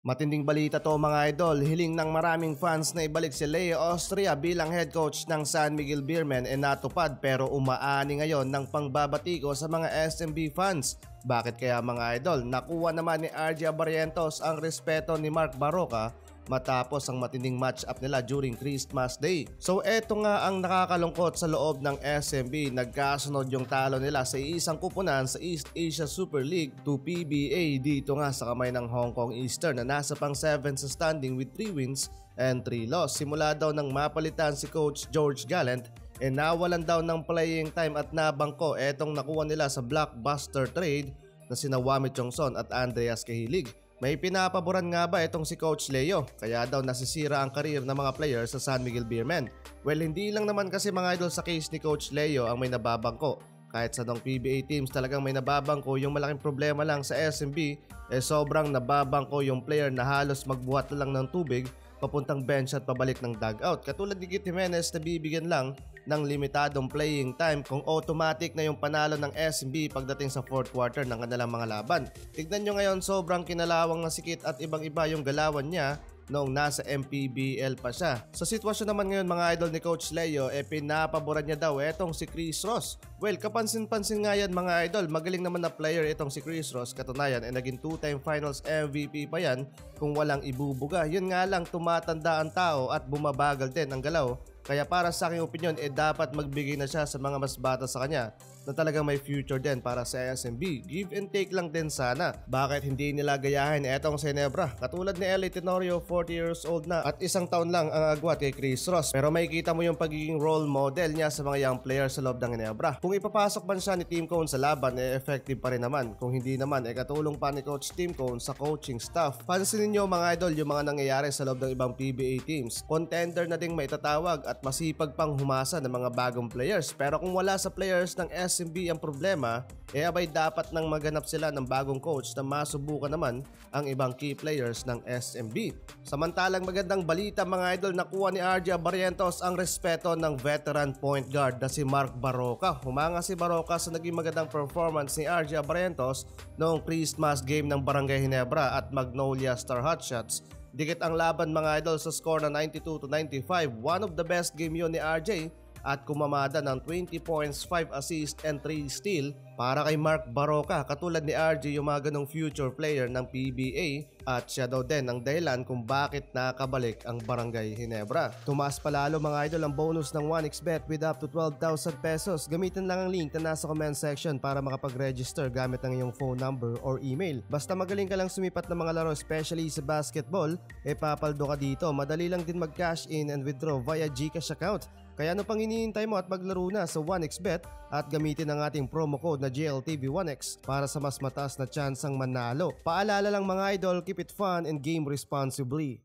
Matinding balita to mga idol, hiling ng maraming fans na ibalik si Leo Austria bilang head coach ng San Miguel Beermen natupad pero umaani ngayon ng pangbabatiko sa mga SMB fans. Bakit kaya mga idol? Nakuha naman ni RJ Barrientos ang respeto ni Mark Barroca matapos ang matinding match-up nila during Christmas Day. So eto nga ang nakakalungkot sa loob ng SMB, nagkasunod yung talo nila sa isang kupunan sa East Asia Super League to PBA dito nga sa kamay ng Hong Kong Eastern na nasa pang 7 sa standing with 3 wins and 3 loss. Simula daw nang mapalitan si Coach George Gallant nawalan daw ng playing time at nabangko etong nakuha nila sa blockbuster trade na sina Wami Chongson at Andreas Cahilig. May pinapaboran nga ba itong si Coach Leo? Kaya daw nasisira ang karir ng mga players sa San Miguel Beermen. Well, hindi lang naman kasi mga idol sa case ni Coach Leo ang may nababangko. Kahit sa nung PBA teams talagang may nababangko, yung malaking problema lang sa SMB sobrang nababangko yung player na halos magbuhat na lang ng tubig papuntang bench at pabalik ng dugout. Katulad ni Kit Jimenez na bibigyan lang ng limitadong playing time kung automatic na yung panalo ng SMB pagdating sa fourth quarter ng kanilang mga laban. Tignan nyo ngayon, sobrang kinalawang na si Kit at ibang iba yung galawan niya noong nasa MPBL pa siya. Sa sitwasyon naman ngayon mga idol ni Coach Leo, pinapaboran niya daw etong si Chris Ross. Well, kapansin-pansin nga yan mga idol, magaling naman na player itong si Chris Ross. Katunayan, naging 2-time finals MVP pa yan kung walang ibubuga. Yun nga lang, tumatanda ang tao at bumabagal din ang galaw. Kaya para sa aking opinion, dapat magbigay na siya sa mga mas bata sa kanya na talagang may future din para sa SMB. Give and take lang din sana. Bakit hindi nila gayahin etong si Ginebra? Katulad ni Eli Tenorio, 40 years old na at isang taon lang ang agwat kay Chris Ross. Pero makikita mo yung pagiging role model niya sa mga young players sa loob ng Ginebra. Kung ipapasok man siya ni Tim Cone sa laban, effective pa rin naman. Kung hindi naman, katulong pa ni Coach Tim Cone sa coaching staff. Pansinin nyo mga idol yung mga nangyayari sa loob ng ibang PBA teams. Contender na ding maitatawag at masipag pang humasa ng mga bagong players. Pero kung wala sa players ng SMB ang problema, abay dapat nang maghanap sila ng bagong coach na masubukan naman ang ibang key players ng SMB. Samantalang magandang balita mga idol, nakuha ni RJ Barrientos ang respeto ng veteran point guard na si Mark Barroca. Humanga si Barroca sa naging magandang performance ni RJ Barrientos noong Christmas game ng Barangay Ginebra at Magnolia Star Hotshots. Dikit ang laban mga idol sa score na 92-95. One of the best game yun ni RJ at kumamada ng 20 points, 5 assists and 3 steal para kay Mark Barroca. Katulad ni RJ yung mga ganong future player ng PBA at siya daw din ang dahilan kung bakit nakabalik ang Barangay Ginebra. Tumaas palalo mga idol ang bonus ng 1xBet with up to 12,000 pesos. Gamitin lang ang link na nasa comment section para makapag-register gamit ang iyong phone number or email. Basta magaling ka lang sumipat ng mga laro, especially sa basketball, papaldo ka dito. Madali lang din mag-cash in and withdraw via GCash account. Kaya ano pang hinihintay mo at maglaro na sa 1xBet at gamitin ang ating promo code na GLTV1X para sa mas mataas na tsansang manalo. Paalala lang mga idol, keep it fun and game responsibly.